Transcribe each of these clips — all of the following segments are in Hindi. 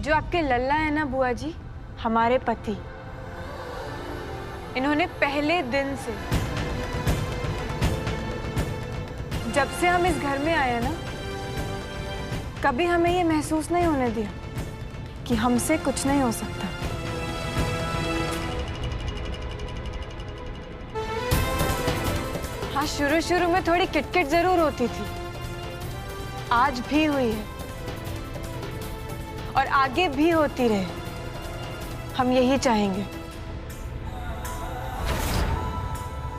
जो आपके लल्ला है ना बुआ जी, हमारे पति, इन्होंने पहले दिन से, जब से हम इस घर में आए ना, कभी हमें ये महसूस नहीं होने दिया कि हमसे कुछ नहीं हो सकता। हाँ, शुरू शुरू में थोड़ी किटकिट जरूर होती थी, आज भी हुई है और आगे भी होती रहे, हम यही चाहेंगे।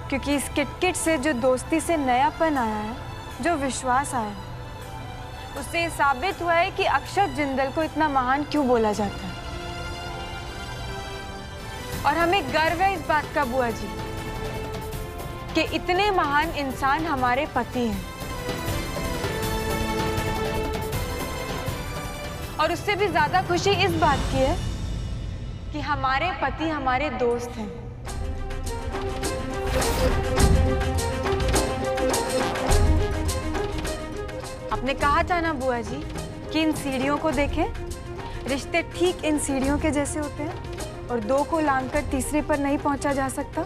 क्योंकि इस किटकिट से जो दोस्ती से नयापन आया है, जो विश्वास आया है, उससे साबित हुआ है कि अक्षत जिंदल को इतना महान क्यों बोला जाता है। और हमें गर्व है इस बात का बुआ जी कि इतने महान इंसान हमारे पति हैं। और उससे भी ज्यादा खुशी इस बात की है कि हमारे पति हमारे दोस्त हैं। आपने कहा था ना बुआ जी कि इन सीढ़ियों को देखें, रिश्ते ठीक इन सीढ़ियों के जैसे होते हैं और दो को लांघकर तीसरे पर नहीं पहुंचा जा सकता।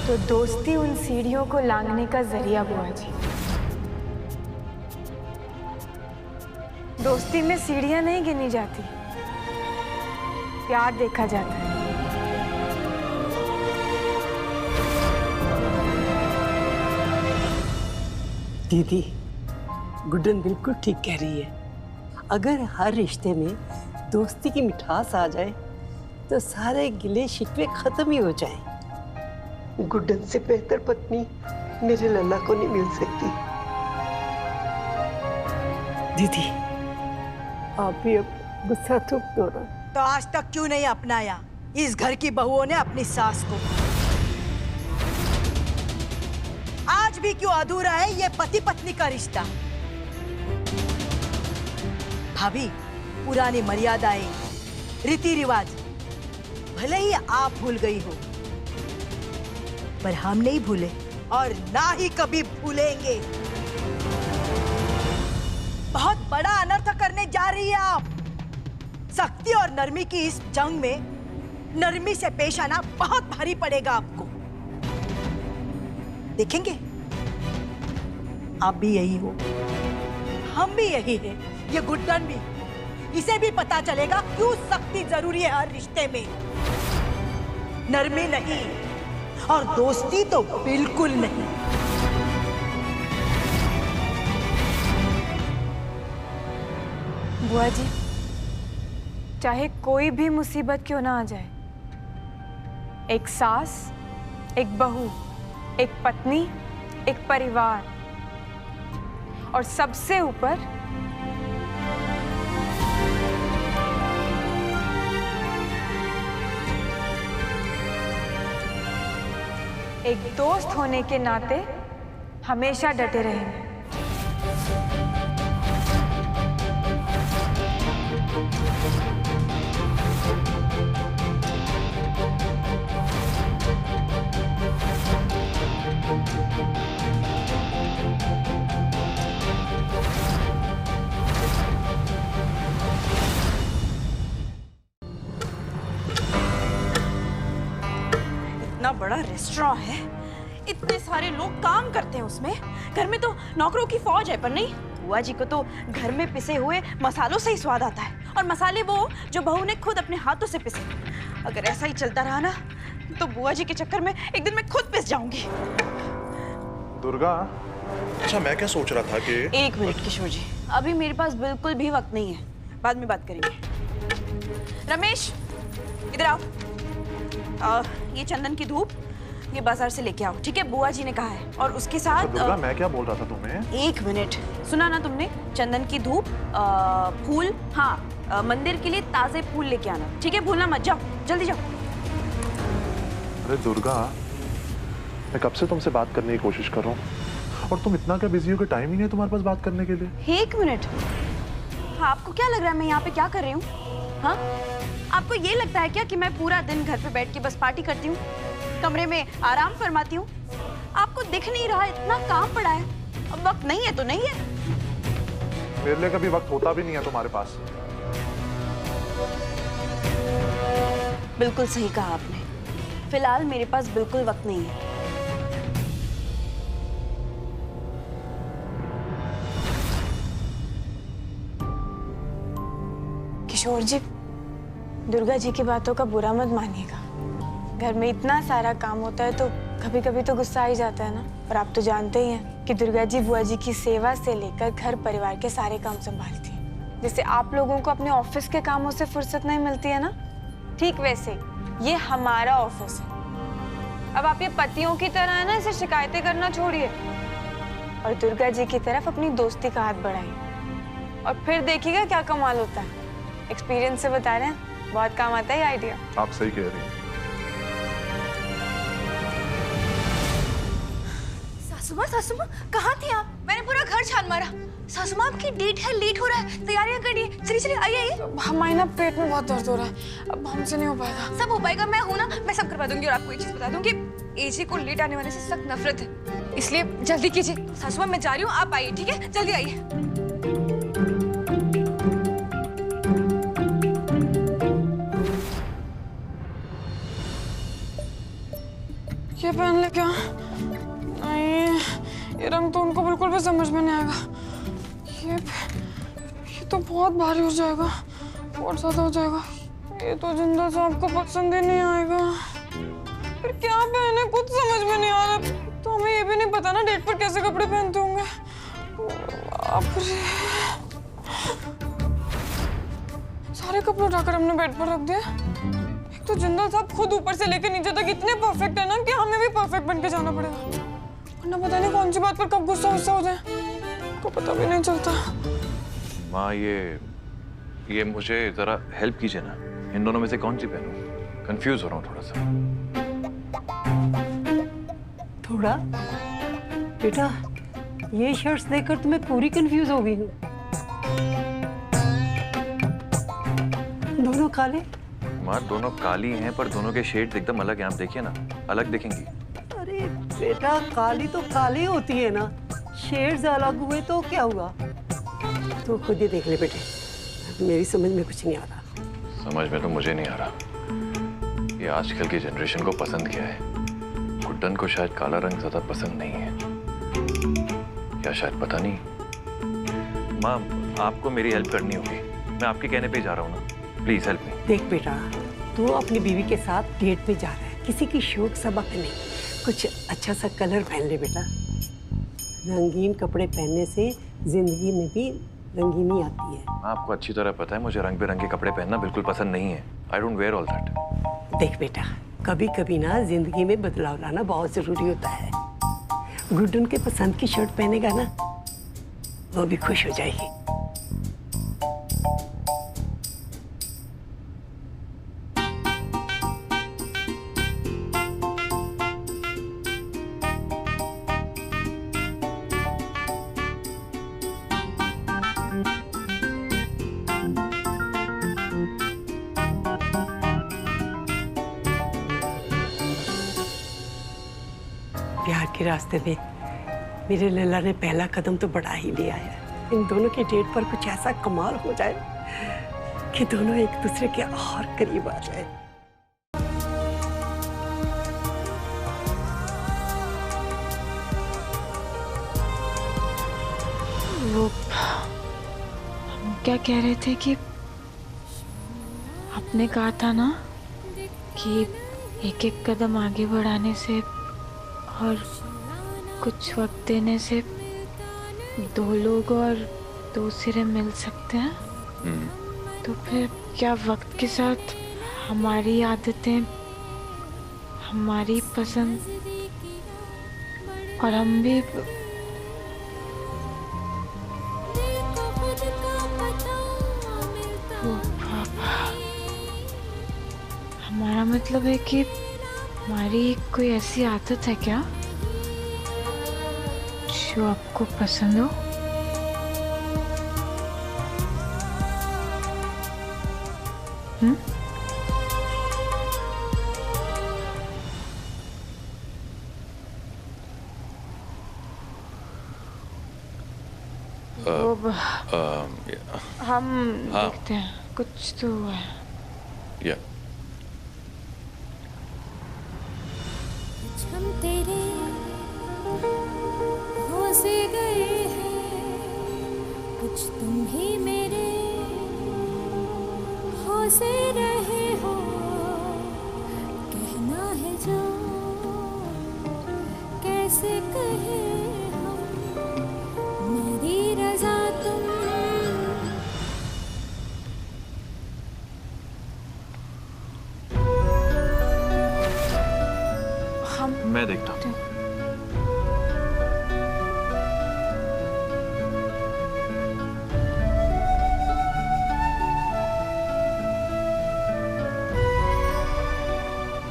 तो दोस्ती उन सीढ़ियों को लांघने का जरिया बुआ जी। दोस्ती में सीढ़ियां नहीं गिनी जाती, प्यार देखा जाता है। दीदी, गुड्डन बिल्कुल ठीक कह रही है। अगर हर रिश्ते में दोस्ती की मिठास आ जाए तो सारे गिले शिकवे खत्म ही हो जाएं। गुड्डन से बेहतर पत्नी मेरे लल्ला को नहीं मिल सकती। दीदी, आप भी अब गुस्सा थूक दो ना। तो आज तक क्यों नहीं अपनाया इस घर की बहुओं ने अपनी सास को? आज भी क्यों अधूरा है ये पति पत्नी का रिश्ता? भाभी, पुरानी मर्यादाएं, रीति रिवाज भले ही आप भूल गई हो, पर हम नहीं भूले और ना ही कभी भूलेंगे। बहुत बड़ा अनर्थ करने जा रही है आप। सख्ती और नरमी की इस जंग में नरमी से पेश आना बहुत भारी पड़ेगा आपको। देखेंगे, आप भी यही हो, हम भी यही है, ये गुड्डन भी। इसे भी पता चलेगा क्यों सख्ती जरूरी है हर रिश्ते में, नरमी नहीं और दोस्ती तो बिल्कुल नहीं। बुआ जी, चाहे कोई भी मुसीबत क्यों ना आ जाए, एक सास, एक बहू, एक पत्नी, एक परिवार और सबसे ऊपर एक दोस्त होने के नाते हमेशा डटे रहेंगे। इतना बड़ा रेस्टोरेंट है, इतने सारे लोग काम करते हैं उसमें। घर में तो नौकरों की फौज है, पर नहीं, बुआ जी को तो घर में पिसे हुए मसालों से ही स्वाद आता है, और मसाले वो जो बहू ने खुद अपने हाथों से पिसे। अगर ऐसा ही चलता रहा ना तो बुआ जी के चक्कर में एक दिन मैं खुद पिस जाऊंगी। दुर्गा, अच्छा मैं क्या सोच रहा था कि 1 मिनट किशोर जी, अभी मेरे पास बिल्कुल भी वक्त नहीं है, बाद में बात करेंगे। रमेश, इधर आओ। ये चंदन की धूप ये बाजार से लेके आओ, ठीक है? बुआ जी ने कहा है। और उसके साथ दुर्गा, मैं क्या बोल रहा था तुम्हें? 1 मिनट, सुना ना तुमने? चंदन की धूप, फूल, हाँ, मंदिर के लिए ताजे फूल लेके आना, ठीक है? भूलना मत, जाओ जल्दी जाओ। अरे दुर्गा, मैं कब से तुमसे बात करने की कोशिश कर रहा हूँ और तुम इतना क्या बिजी हो कि टाइम ही नहीं है तुम्हारे पास बात करने के लिए। 1 मिनट, हाँ, आपको क्या लग रहा है मैं यहाँ पे क्या कर रही हूँ? हाँ, आपको ये लगता है क्या कि मैं पूरा दिन घर पे बैठ के बस पार्टी करती हूँ, कमरे में आराम फरमाती हूँ? आपको दिख नहीं रहा इतना काम पड़ा है? अब वक्त नहीं है तो नहीं है। मेरे लिए कभी वक्त होता भी नहीं है तुम्हारे पास। बिल्कुल सही कहा आपने, फिलहाल मेरे पास बिल्कुल वक्त नहीं है। किशोर जी, दुर्गा जी की बातों का बुरा मत मानिएगा। घर में इतना सारा काम होता है तो कभी कभी तो गुस्सा आ ही जाता है ना। और आप तो जानते ही हैं कि दुर्गा जी बुआ जी की सेवा से लेकर घर परिवार के सारे काम संभालती हैं। जैसे आप लोगों को अपने ऑफिस के कामों से फुर्सत नहीं मिलती है ना, ठीक वैसे ये हमारा ऑफिस है। अब आप ये पतियों की तरह है ना, इसे शिकायतें करना छोड़िए और दुर्गा जी की तरफ अपनी दोस्ती का हाथ बढ़ाइए और फिर देखिएगा क्या कमाल होता है। एक्सपीरियंस से बता रहे हैं, बहुत काम आता है ये आइडिया। आप सही कह रही हैं। सासू माँ कहाँ थे आप? मैंने पूरा घर छान मारा। सासू माँ आपकी डेट है, लेट हो रहा है, तैयारियां करिए। चलिए चलिए, आइए आइए। हमारे ना पेट में बहुत दर्द हो रहा है, अब हमसे नहीं हो पाएगा। सब हो पाएगा, मैं हूँ ना, मैं सब करवा दूंगी। और आपको एक चीज बता दूं कि एजी को लेट आने वाले से सख्त नफरत है, इसलिए जल्दी कीजिए। सासू माँ मैं जा रही हूँ, आप आइए, ठीक है? जल्दी आइए। ये पहन ले क्या? नहीं, ये रंग तो उनको बिल्कुल भी समझ में नहीं आएगा। ये तो बहुत भारी हो जाएगा, बहुत ज्यादा हो जाएगा। ये तो जिंदा साहब को पसंद ही नहीं आएगा। फिर क्या पहने कुछ समझ में नहीं आ रहा। तो हमें ये भी नहीं पता ना डेट पर कैसे कपड़े पहनते होंगे। बाप रे, सारे कपड़े उठाकर हमने बेड पर रख दिए। तो जिंदल साहब खुद ऊपर से लेकर नीचे तक इतने परफेक्ट है ना कि हमें भी परफेक्ट बन के जाना पड़ेगा, वरना पता नहीं कौन सी बात पर कब गुस्सा हो जाए, को पता भी नहीं चलता। माँ, ये मुझे जरा हेल्प कीजिए ना, इन दोनों में से कौन सी पहनूं? कंफ्यूज हो रहा हूँ थोड़ा सा। थोड़ा? बेटा, ये शर्ट्स देखकर तुम्हें पूरी कंफ्यूज हो गई हूँ। दोनों काले? माँ, दोनों काली हैं पर दोनों के शेड्स एकदम अलग हैं। आप देखिए ना, अलग दिखेंगी। अरे बेटा, काली तो काली होती है ना, शेड्स अलग हुए तो क्या हुआ? तो खुद ही देख ले बेटे, मेरी समझ में कुछ नहीं आ रहा। समझ में तो मुझे नहीं आ रहा। ये आजकल की जनरेशन को पसंद क्या है। गुड्डन को शायद काला रंग ज्यादा पसंद नहीं है, या शायद पता नहीं। माँ, आपको मेरी हेल्प करनी होगी, मैं आपके कहने पे जा रहा हूँ ना, प्लीज हेल्प मी। देख बेटा, तू अपनी बीवी के साथ डेट पे जा रहा है, किसी की शोक सभा पे नहीं। कुछ अच्छा सा कलर पहन ले बेटा। रंगीन कपड़े पहनने से जिंदगी में भी रंगीनी आती है। आपको अच्छी तरह पता है मुझे रंग बिरंगे कपड़े पहनना बिल्कुल पसंद नहीं है। I don't wear all that. देख बेटा, कभी कभी ना जिंदगी में बदलाव लाना बहुत जरूरी होता है। गुड्डन के पसंद की शर्ट पहनेगा ना, वो भी खुश हो जाएगी। के रास्ते में मेरे लल्ला ने पहला कदम तो बढ़ा ही लिया है। इन दोनों की डेट पर कुछ ऐसा कमाल हो जाए कि दोनों एक दूसरे के और करीब आ जाए। वो हम क्या कह रहे थे कि आपने कहा था ना कि एक एक कदम आगे बढ़ाने से और कुछ वक्त देने से दो लोग और दो सिरे मिल सकते हैं। तो फिर क्या वक्त के साथ हमारी आदतें, हमारी पसंद और हम भी हमारा मतलब है कि हमारी कोई ऐसी आदत है क्या जो आपको पसंद हो? हम देखते हैं कुछ तो है। हम तेरे हो से गए हैं, कुछ तुम भी मेरे हो से रहे हो, कहना है जो कैसे कहे हम, मेरी रजा तुम। मैं देखता हूँ।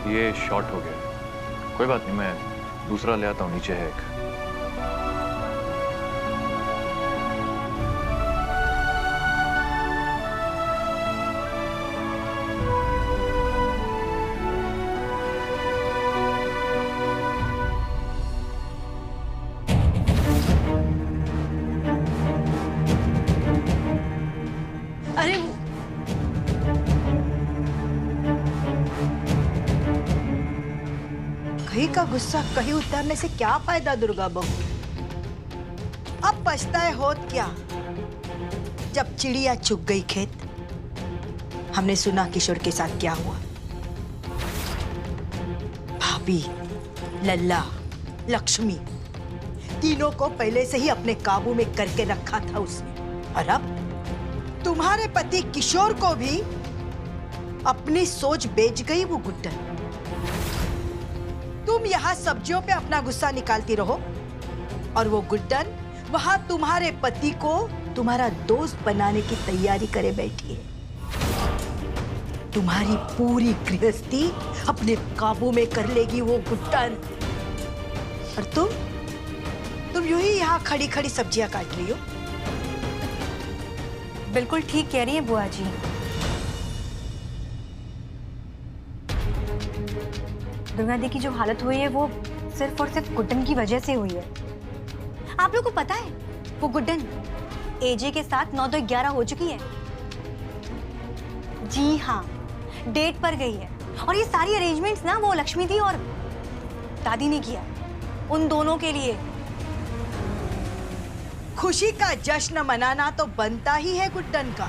ये शॉर्ट हो गया, कोई बात नहीं, मैं दूसरा ले आता हूँ, नीचे है एक। अरे कहीं का गुस्सा कहीं उतारने से क्या फायदा दुर्गा बहू? अब पछताए होत क्या जब चिड़िया चुग गई खेत। हमने सुना किशोर के साथ क्या हुआ। भाभी, लल्ला, लक्ष्मी तीनों को पहले से ही अपने काबू में करके रखा था उसने, और अब तुम्हारे पति किशोर को भी अपनी सोच बेच गई वो गुड्डन। तुम यहाँ सब्जियों पे अपना गुस्सा निकालती रहो और वो गुड्डन वहां तुम्हारे पति को तुम्हारा दोस्त बनाने की तैयारी करे बैठी है। तुम्हारी पूरी गृहस्थी अपने काबू में कर लेगी वो गुड्डन। और तुम यूं ही यहाँ खड़ी खड़ी सब्जियां काट रही हो। बिल्कुल ठीक कह रही है बुआ जी। दुर्गा दी की जो हालत हुई है वो सिर्फ और सिर्फ गुड्डन की वजह से हुई है। आप लोगों को पता है वो गुड्डन एजे के साथ 9-2-11 हो चुकी है। जी हाँ, डेट पर गई है और ये सारी अरेंजमेंट्स ना वो लक्ष्मी दी और दादी ने किया उन दोनों के लिए। खुशी का जश्न मनाना तो बनता ही है गुड्डन का,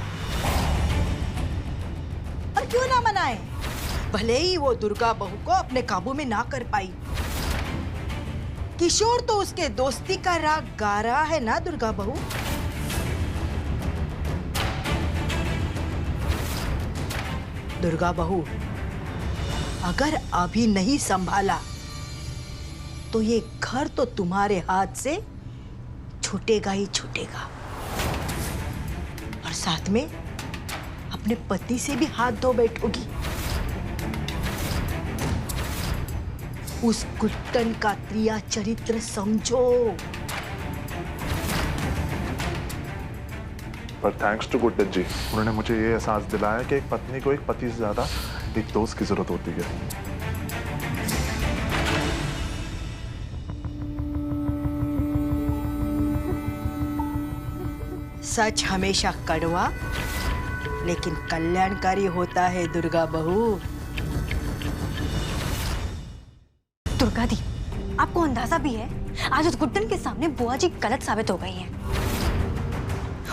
और क्यों ना मनाए, भले ही वो दुर्गा बहू को अपने काबू में ना कर पाई। किशोर तो उसके दोस्ती का राग गा रहा है ना दुर्गा बहू। दुर्गा बहू, अगर अभी नहीं संभाला तो ये घर तो तुम्हारे हाथ से छूटेगा ही छूटेगा, और साथ में अपने पति से भी हाथ धो बैठोगी। उस गुड्डन का त्रिया चरित्र समझो। पर थैंक्स टू गुड्डन जी, उन्होंने मुझे ये एहसास दिलाया कि एक पत्नी को एक पति से ज्यादा एक दोस्त की जरूरत होती है। सच हमेशा कड़वा लेकिन कल्याणकारी होता है दुर्गा बहू। दुर्गा दी, आपको अंदाजा भी है आज उस गुड्डन के सामने बुआ जी गलत साबित हो गई हैं।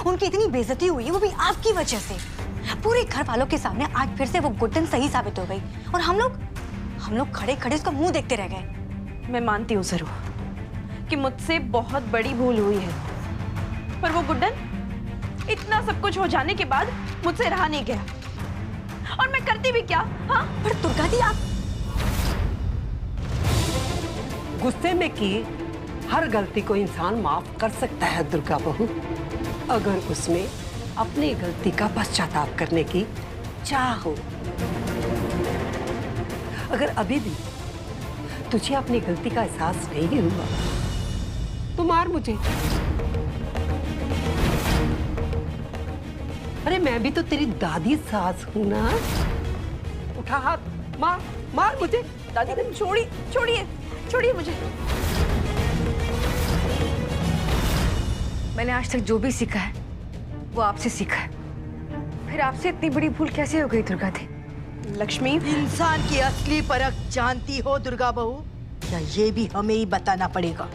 उनकी इतनी बेइज्जती हुई है वो भी आपकी वजह से। पूरे घर वालों के सामने आज फिर से वो गुड्डन सही साबित हो गई और हम लोग खड़े खड़े उसका मुंह देखते रह गए। मैं मानती हूँ जरूर कि मुझसे बहुत बड़ी भूल हुई है, पर वो गुड्डन इतना सब कुछ हो जाने के बाद मुझसे रहा नहीं गया और मैं करती भी क्या। हाँ, पर दुर्गा दी, आप गुस्से में की हर गलती को इंसान माफ कर सकता है दुर्गा बहू, अगर उसमें अपनी गलती का पश्चाताप करने की चाह हो। अगर अभी भी तुझे अपनी गलती का एहसास नहीं हुआ तो मार मुझे। अरे मैं भी तो तेरी दादी सास हूं ना। उठा हाथ, मार मुझे। दादी छोड़िए मुझे। मैंने आज तक जो भी सीखा है वो आपसे सीखा है, फिर आपसे इतनी बड़ी भूल कैसे हो गई दुर्गा दी? लक्ष्मी, इंसान की असली परख जानती हो दुर्गा बहू, या ये भी हमें ही बताना पड़ेगा?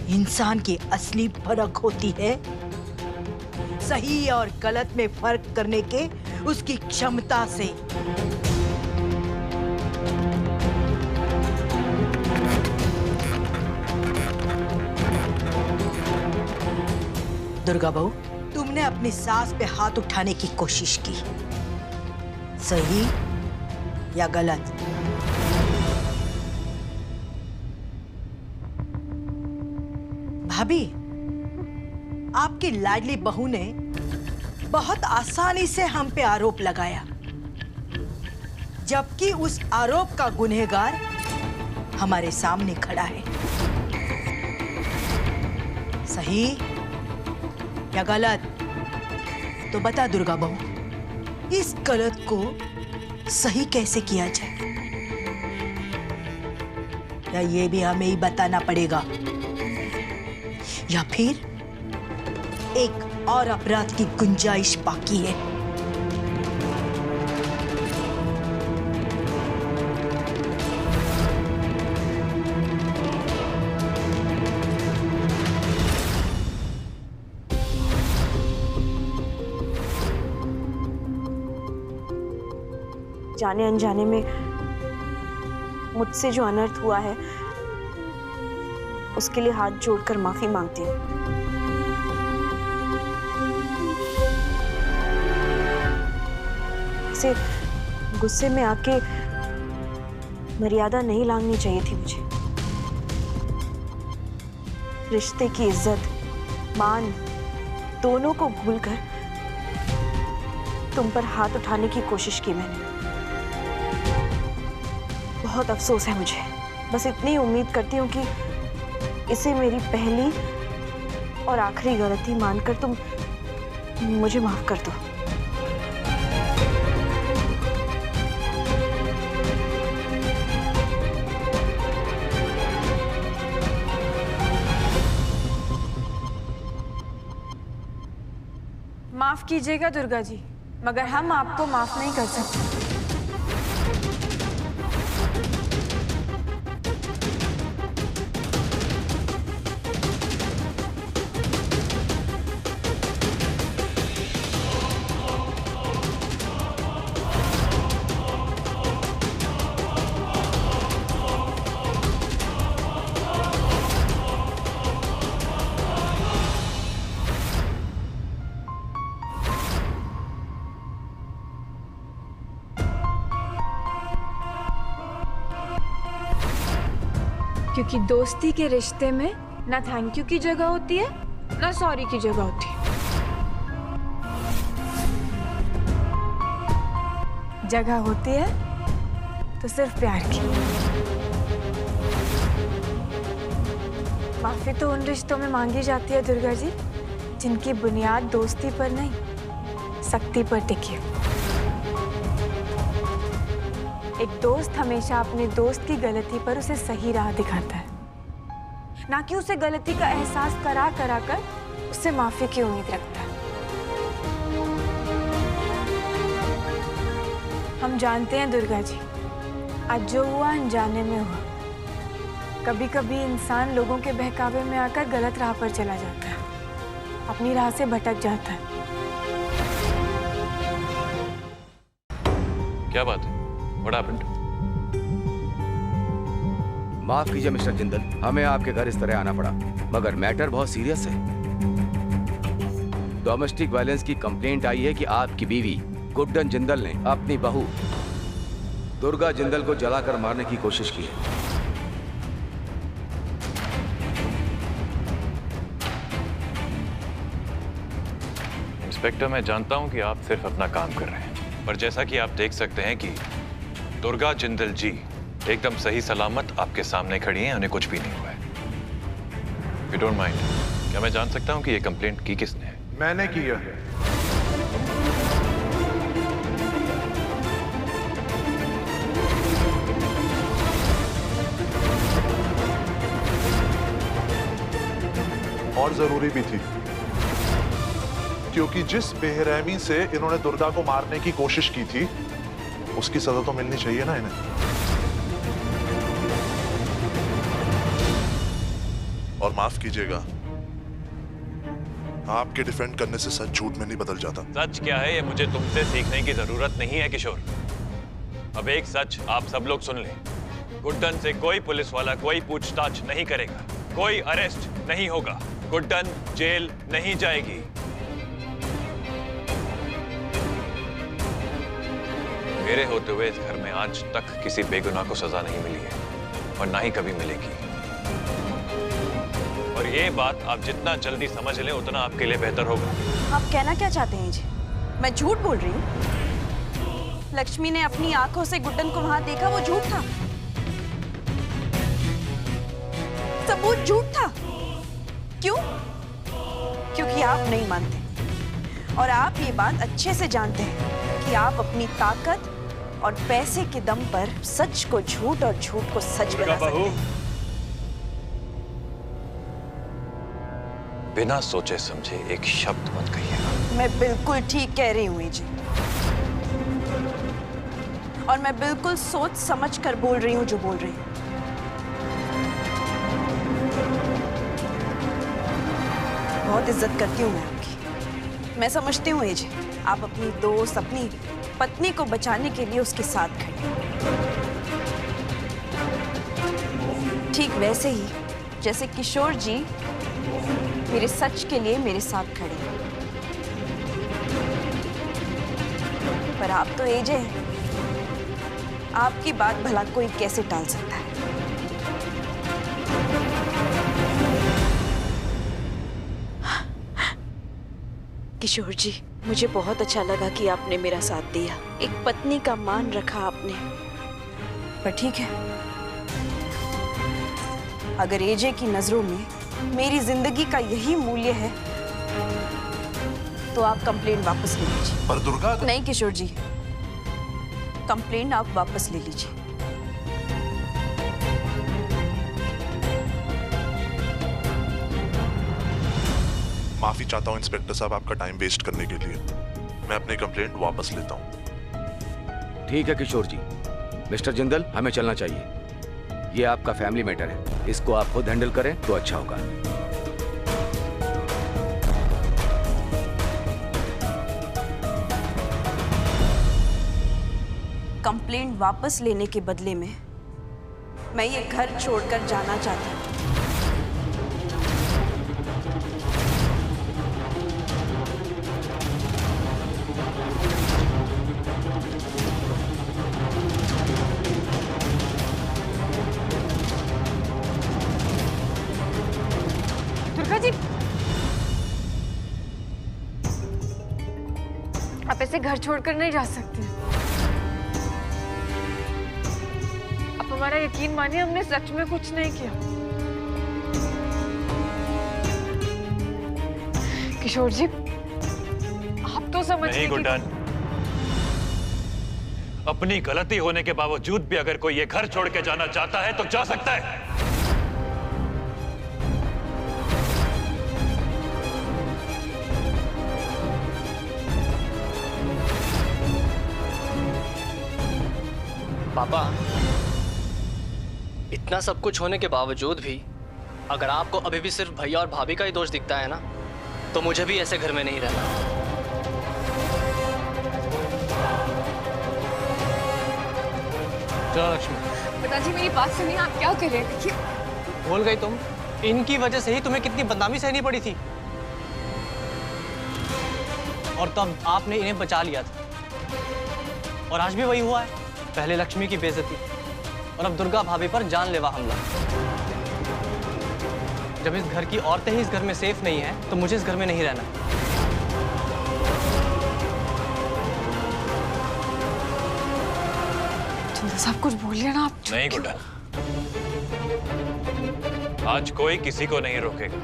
इंसान की असली परख होती है सही और गलत में फर्क करने के उसकी क्षमता से। दुर्गा बहू, तुमने अपनी सास पे हाथ उठाने की कोशिश की, सही या गलत? भाभी, आपकी लाडली बहू ने बहुत आसानी से हम पे आरोप लगाया, जबकि उस आरोप का गुनहगार हमारे सामने खड़ा है। सही या गलत? तो बता दुर्गा बहू, इस गलत को सही कैसे किया जाए? या ये भी हमें ही बताना पड़ेगा, या फिर एक और अपराध की गुंजाइश बाकी है? जाने अनजाने में मुझसे जो अनर्थ हुआ है उसके लिए हाथ जोड़कर माफी मांगती हूँ। इसे गुस्से में आके मर्यादा नहीं लांघनी चाहिए थी मुझे। रिश्ते की इज्जत, मान दोनों को भूलकर तुम पर हाथ उठाने की कोशिश की मैंने। बहुत अफसोस है मुझे। बस इतनी उम्मीद करती हूँ कि इसे मेरी पहली और आखिरी गलती मानकर तुम मुझे माफ कर दो। माफ कीजिएगा दुर्गा जी, मगर हम आपको माफ नहीं कर सकते। क्योंकि दोस्ती के रिश्ते में ना थैंक यू की जगह होती है ना सॉरी की जगह होती है। जगह होती है तो सिर्फ प्यार की। माफी तो उन रिश्तों में मांगी जाती है दुर्गा जी जिनकी बुनियाद दोस्ती पर नहीं, सख्ती पर टिकी हो। एक दोस्त हमेशा अपने दोस्त की गलती पर उसे सही राह दिखाता है, ना कि उसे गलती का एहसास करा करा कर उससे माफी की उम्मीद रखता है। हम जानते हैं दुर्गा जी, आज जो हुआ अनजाने में हुआ। कभी कभी इंसान लोगों के बहकावे में आकर गलत राह पर चला जाता है, अपनी राह से भटक जाता है। क्या बात है? What happened? माफ कीजिए मिस्टर जिंदल, हमें आपके घर इस तरह आना पड़ा, मगर मैटर बहुत सीरियस है। डोमेस्टिक वायलेंस की कंप्लेंट आई है कि आपकी बीवी गुड्डन जिंदल ने अपनी बहू दुर्गा जिंदल को जलाकर मारने की कोशिश की है। इंस्पेक्टर, मैं जानता हूं कि आप सिर्फ अपना काम कर रहे हैं, पर जैसा कि आप देख सकते हैं कि दुर्गा जिंदल जी एकदम सही सलामत आपके सामने खड़ी हैं, उन्हें कुछ भी नहीं हुआ है। You don't mind, क्या मैं जान सकता हूं कि ये कंप्लेंट की किसने है? मैंने की है। और जरूरी भी थी, क्योंकि जिस बेरहमी से इन्होंने दुर्गा को मारने की कोशिश की थी, उसकी सजा तो मिलनी चाहिए ना इन्हें। और माफ कीजिएगा, आपके डिफेंड करने से सच झूठ में नहीं बदल जाता। सच क्या है ये मुझे तुमसे सीखने की जरूरत नहीं है किशोर। अब एक सच आप सब लोग सुन लें, गुड्डन से कोई पुलिस वाला कोई पूछताछ नहीं करेगा, कोई अरेस्ट नहीं होगा, गुड्डन जेल नहीं जाएगी। मेरे होते हुए इस घर में आज तक किसी बेगुनाह को सजा नहीं मिली है और ना ही कभी मिलेगी। और ये बात आप जितना जल्दी समझ लें उतना आपके लिए बेहतर होगा। आप कहना क्या चाहते हैं जी? मैं झूठ बोल रही हूँ? लक्ष्मी ने अपनी आंखों से गुड्डन को वहां देखा, वो झूठ था, सबूत झूठ था। क्यों? क्योंकि आप नहीं मानते और आप ये बात अच्छे से जानते हैं कि आप अपनी ताकत और पैसे के दम पर सच को झूठ और झूठ को सच बना सकते हैं। बिना सोचे समझे एक शब्द मत कहिएगा। मैं बिल्कुल ठीक कह रही हूँ जी, और मैं बिल्कुल सोच समझ कर बोल रही हूँ जो बोल रही हूँ। बहुत इज्जत करती हूँ मैं आपकी। मैं समझती हूँ जी, आप अपनी दोस्त, अपनी पत्नी को बचाने के लिए उसके साथ खड़े, ठीक वैसे ही जैसे किशोर जी मेरे सच के लिए मेरे साथ खड़े हैं। पर आप तो एजे हैं, आपकी बात भला कोई कैसे टाल सकता है? किशोर जी, मुझे बहुत अच्छा लगा कि आपने मेरा साथ दिया, एक पत्नी का मान रखा आपने। पर ठीक है, अगर एजे की नजरों में मेरी जिंदगी का यही मूल्य है तो आप कंप्लेंट वापस ले लीजिए। पर दुर्गा नहीं किशोर जी, कंप्लेंट आप वापस ले लीजिए। माफी चाहता हूं इंस्पेक्टर साहब आपका टाइम वेस्ट करने के लिए। मैं अपनी कंप्लेंट वापस लेता हूं। ठीक है किशोर जी। मिस्टर जिंदल, हमें चलना चाहिए, ये आपका फैमिली मैटर है, इसको आप खुद हैंडल करें तो अच्छा होगा। कंप्लेंट वापस लेने के बदले में मैं ये घर छोड़कर जाना चाहती हूँ। दुर्गा जी, आप ऐसे घर छोड़कर नहीं जा सकते। आप हमारा यकीन मानिए, हमने सच में कुछ नहीं किया। किशोर जी, आप तो समझ नहीं गुड्डन, अपनी गलती होने के बावजूद भी अगर कोई ये घर छोड़ के जाना चाहता है तो जा सकता है। पापा, इतना सब कुछ होने के बावजूद भी अगर आपको अभी भी सिर्फ भैया और भाभी का ही दोष दिखता है ना, तो मुझे भी ऐसे घर में नहीं रहना। चलो लक्ष्मी। पिताजी मेरी बात सुनिए, आप क्या कर रहे हैं? देखिए भूल गई तुम? इनकी वजह से ही तुम्हें कितनी बदनामी सहनी पड़ी थी, और तब आपने इन्हें बचा लिया था। और आज भी वही हुआ है, पहले लक्ष्मी की बेइज्जती और अब दुर्गा भाभी पर जानलेवा हमला। जब इस घर की औरतें ही इस घर में सेफ नहीं है, तो मुझे इस घर में नहीं रहना। सब कुछ बोल लिया ना आप। नहीं गुड्डन, आज कोई किसी को नहीं रोकेगा।